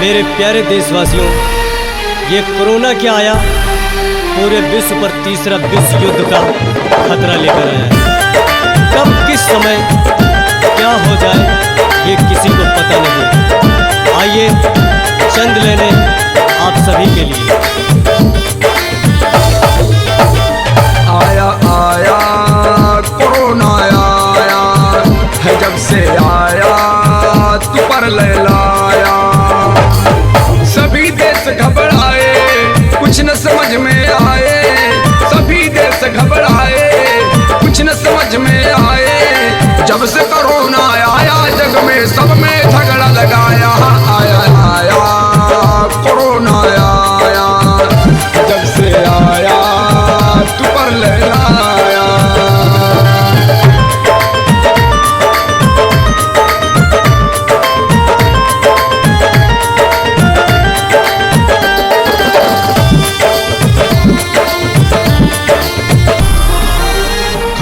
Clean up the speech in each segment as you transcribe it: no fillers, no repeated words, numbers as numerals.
मेरे प्यारे देशवासियों, ये कोरोना क्या आया, पूरे विश्व पर तीसरा विश्व युद्ध का खतरा लेकर आया है। कब किस समय क्या हो जाए ये किसी को पता नहीं। आइए चंद लेने आप सभी के लिए। आया आया कोरोना आया है, जब से आया तू पर ले लाया। सभी देश घबराए, कुछ न समझ में आए। सभी देश घबराए, कुछ न समझ में आए। जब से कोरोना आया जग में सब में झगड़ा लगाया। आया आया कोरोना आया, जब से आया तू पर ले लाया।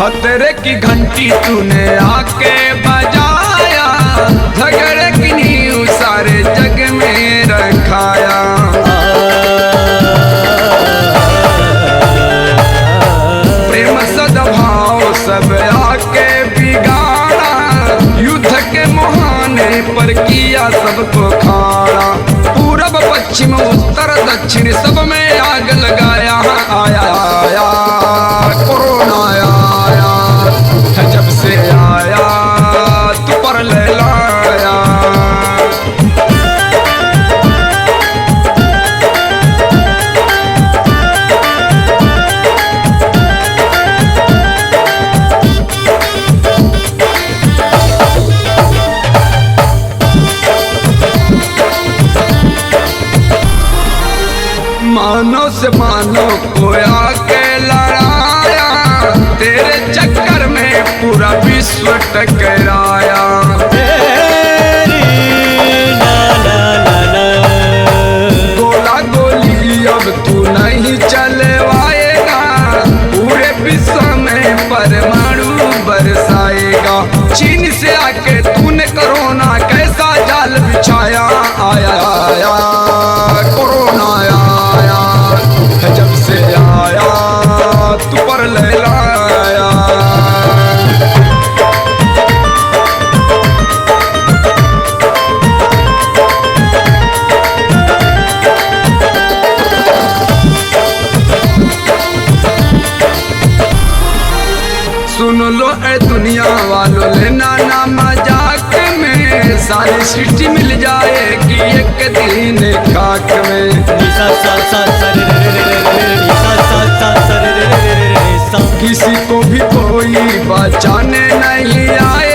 खतरे की घंटी तूने आके बजाया, झगड़े की नींव सारे जग में रखाया। प्रेम सद्भाव सब आके बिगाड़ा, युद्ध के मुहाने पर किया सबको खाड़ा। पूरब पश्चिम उत्तर दक्षिण सब में आग लगाया। आया आया कोरोना आया है, जब से आया तू पर ले लाया। मानो से मानो को आके लड़ाया, तेरे चक्कर में पूरा विश्व टकराया। गोला गोली अब तू नहीं चलवाएगा, पूरे विश्व में परमाणु बरसाएगा। चीन से आके तूने कोरोना कैसा जाल बिछाया। आया आया कोरोना आया है, जब से आया तू पर ले लाया। सुन लो ए दुनिया वालों, लेना ना मजाक में। सारी सृष्टि मिल जाएगी एक दिन खाक में। किसी को भी कोई बचाने नहीं आए।